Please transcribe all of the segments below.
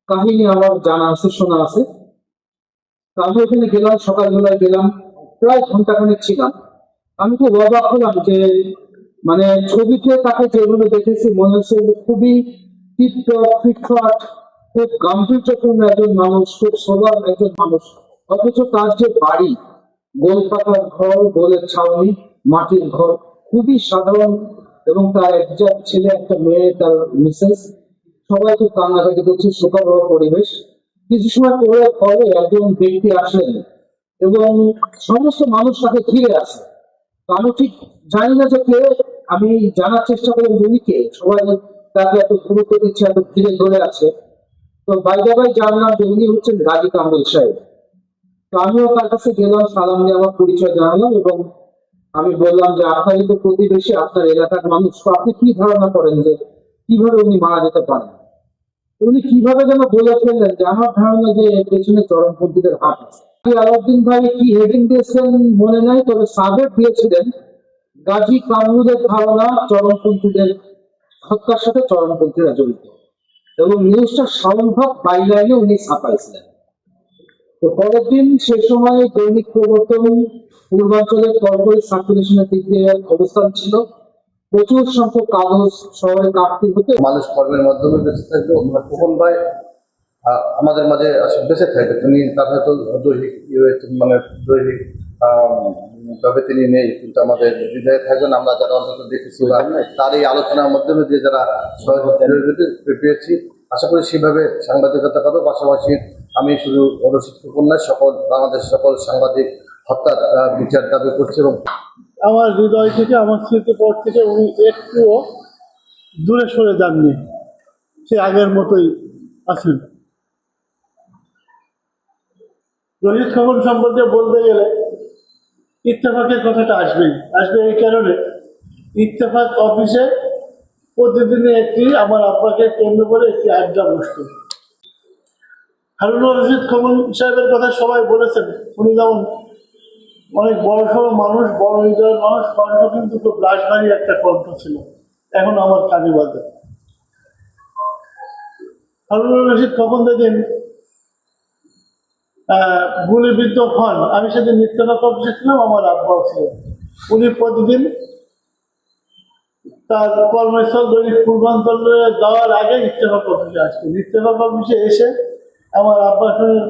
কাহিনী আমার জানা আছে, শোনা আছে। তো আমি ওখানে গেলাম, সকালবেলায় গেলাম, প্রায় ঘন্টাখানেক ছিলাম। আমি খুব অবাক হলাম যে মানে ছবিতে তাকে যেভাবে দেখেছি মনে হচ্ছে যে খুবই টিপটপ ফিটফাট, খুব গাম্ভীর্যপূর্ণ একজন মানুষ, খুব সোবার একজন মানুষ। অথচ তার যে বাড়ি, গোল পাতার ঘর, গোলের ছাউনি, মাটির ঘর, খুবই সাধারণ। এবং তার একটা ছেলে, একটা মেয়ে, তার মিসেস, সবাই খুব কান্নাকাটি করছে, শোকাবহ পরিবেশ। কিছু সময় পরে পরে একজন ব্যক্তি আসলেন এবং সমস্ত মানুষ তাকে ঘিরে আসে। তো আমি ঠিক জানি না যে কে। আমি জানার চেষ্টা করলাম যে উনি কে, সবাই তাকে এত গুরুত্ব দিচ্ছে, এত ঘিরে ধরে আছে। তো বাইরে বাই জানলাম যে উনি হচ্ছেন গাজী কামরুল সাহেব। তো আমিও তার কাছে গেলাম, সালাম দিয়ে আমার পরিচয় জানালাম এবং আমি বললাম যে আপনারই তো প্রতিবেশী, আপনার এলাকার মানুষ, তো আপনি কি ধারণা করেন যে কিভাবে উনি মারা যেতে পারেন? উনি কিভাবে যেন বলে ফেললেন যে আমার ধারণা যে এর পেছনে চরমপন্থীদের হাত আছে। আলাউদ্দিন ভাই কি হেডিং দিয়েছেন মনে নাই, তবে সাবেক দিয়েছিলেন গাজী কামরুলের ধারণা চরমপন্থীদের হত্যার সাথে চরমপন্থীরা জড়িত, এবং নিউজটা সম্ভব বাইলাইনে উনি ছাপাইছিলেন। তো পরের দিন সে সময় দৈনিক প্রবর্তন পূর্বাঞ্চলের কর্পোরেট সার্কুলেশনের দিক দিয়ে অবস্থান ছিল। প্রচুর সংখ্যক কাগজ শহরে কাটতে হতো। মানুষ কর্মের মাধ্যমে বেঁচে থাকবে। খোকন ভাই আমাদের মাঝে বেঁচে থাকবে। তিনি তার হয়তো দৈহিক মানে দৈহিক তবে তিনি নেই, কিন্তু আমাদের হৃদয়ে থাকবেন। আমরা যারা অন্তত দেখেছি বা তার এই আলোচনার মাধ্যমে দিয়ে যারা পেয়েছি, আশা করি সেভাবে সাংবাদিকতা করবো। পাশাপাশি আমি শুধু রশিদ খোকন নয়, সকল বাংলাদেশ সকল সাংবাদিক হত্যার বিচার দাবি করছি। এবং আমার হৃদয় থেকে, আমার স্মৃতিপট থেকে উনি একটুও দূরে সরে যাননি, সে আগের মতোই আছেন। রশিদ খোকন সম্পর্কে বলতে গেলে ইত্তেফাকের কথাটা আসবে এই কারণে, ইত্তেফাক অফিসে প্রতিদিনই আমার আব্বাকে কেন্দ্র করে একটি আড্ডা বসত। হারুনুর রশিদ খোকন সাহেবের কথা সবাই বলেছেন, উনি যেমন অনেক বড় সড়ো মানুষ, বড় হৃদয়ের মানুষ, কণ্ঠ কিন্তু খুব রাজবাড়ি একটা কণ্ঠ ছিল, এখন আমার কানে বাজে। হারুনুর রশিদ খোকন যেদিন গুলিবিদ্ধ হন, আমি সেদিন ইত্তেফাক অফিসে ছিলাম, আমার আব্বাও ছিলেন। উনি প্রতিদিন তার কর্মস্থল দৈনিক পূর্বাঞ্চলে যাওয়ার আগে ইত্তেফাক অফিসে আসতেন। ইত্তেফাক অফিসে এসে আমার আব্বার সঙ্গে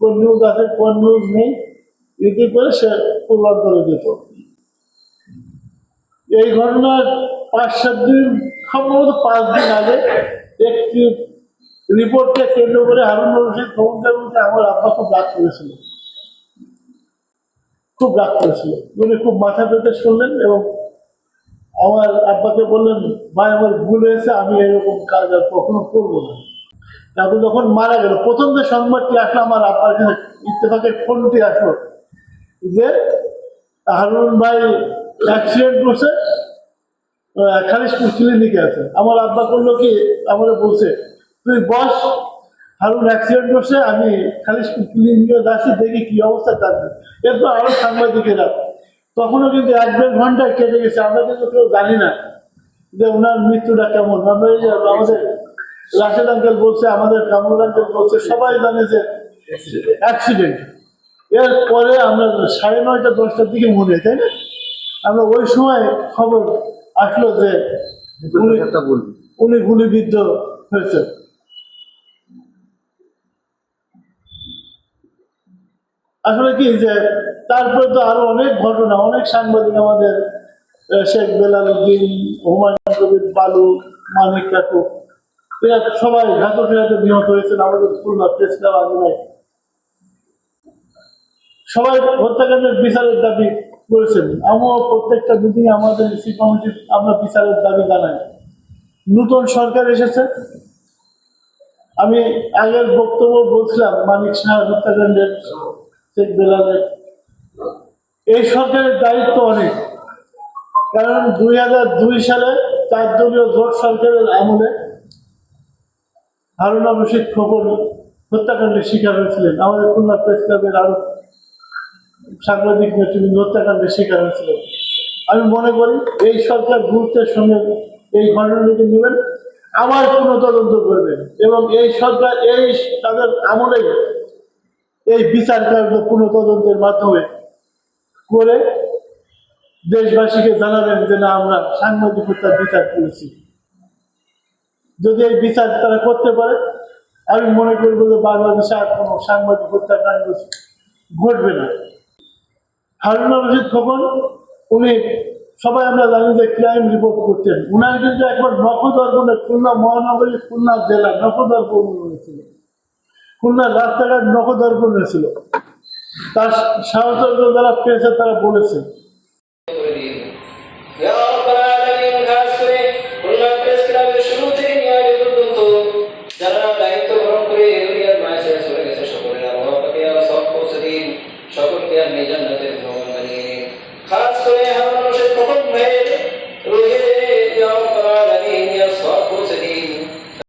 কোন নিউজ আছে, কোন নিউজ নেই, ইতি করে সে পূর্বাঞ্চলে যেত। এই ঘটনার 5-7 দিন, সম্ভবত 5 দিন আগে একটি রিপোর্টকে কেন্দ্র করে হারুনুর রশিদ খোকনকে আমার আব্বা খুব রাগ করেছিল, উনি খুব মাথা পেতে শুনলেন এবং আমার আব্বাকে বললেন, ভাই আমার ভুল হয়েছে, আমি এরকম কাজ আর কখনো করবো না। তারপর যখন মারা গেল, প্রথম যে সংবাদটি আসলো আমার আব্বার কাছে, ইত্তেফাকের ফোনটি আসলো যে হারুন ভাই অ্যাক্সিডেন্ট করছে, খালিশপুর ক্লিনিকে আছে। আমার আব্বা করলো কি, আমার বলছে তুই বস, হারুন অ্যাক্সিডেন্ট করছে, আমি খালিশপুর ক্লিনিকে যাচ্ছি, দেখি কি অবস্থা থাকবে। এরপর আরো সাংবাদিকেরা, তখনও কিন্তু 1-1.5 ঘন্টা কেটে গেছে, আমরা কিন্তু কেউ জানি না যে ওনার মৃত্যুটা কেমন। আমরা এই যে আমাদের রাশেদ আঙ্কেল বলছে, আমাদের কামরুল আঙ্কেল বলছে, সবাই জানে যে অ্যাক্সিডেন্ট। এরপরে আমরা 9:30-10টার দিকে মনে, তাই না, আমরা ওই সময় খবর আসলো যে উনি গুলিবিদ্ধ হয়েছে। আসলে কি যে তারপরে তো আরো অনেক ঘটনা, অনেক সাংবাদিক আমাদের শেখ বেলাল উদ্দিন, হুমায়ুন কবির, বালু, মানিক কাকু, এরা সবাই ঘাতকেরাতে নিহত হয়েছেন আমাদের খুলনা প্রেস ক্লাব আন্দোলনে। সবাই হত্যাকাণ্ডের বিচারের দাবি করেছেন। আমিও প্রত্যেকটা মিটিং আমাদের ইসি কমিটির আমরা বিচারের দাবি জানাই। নতুন সরকার এসেছে, আমি আগের বক্তব্য বলছিলাম মানিক সাহেব হত্যাকাণ্ডের, শেখ বেলালের, এই সরকারের দায়িত্ব অনেক। কারণ 2002 সালে 4 দলীয় জোট সরকারের আমলে হারুনুর রশিদ খোকন হত্যাকাণ্ডের শিকার হয়েছিলেন। আমাদের খুলনা প্রেস ক্লাবের আরো সাংবাদিক নেতৃবৃন্দ হত্যাকাণ্ডের শিকার হয়েছিলেন। আমি মনে করি এই সরকার গুরুত্বের সঙ্গে এই ঘটনাটিকে নেবেন। আমার কোনো তদন্ত করবেন এবং এই সরকার এই তাদের আমলে এই বিচার কার্য পুনঃ তদন্তের মাধ্যমে করে দেশবাসীকে জানাবেন যে না আমরা সাংবাদিকতার বিচার করেছি। যদি এই বিচার তারা করতে পারে আমি মনে করবো যে বাংলাদেশে আর কোনো সাংবাদিক হত্যাকাণ্ড ঘটবে না। হারুনুর রশিদ খোকন উনি সবাই আমরা জানি যে ক্রাইম রিপোর্ট করতেন, উনার কিন্তু একবার নখদর্পণে খুলনা মহানগরী খুলনা জেলা নখদর্পণ হয়েছিল, খুলনার রাস্তাঘাট নখদর্পণ হয়েছিল। তার সাহচর্য যারা পেয়েছে তারা বলেছে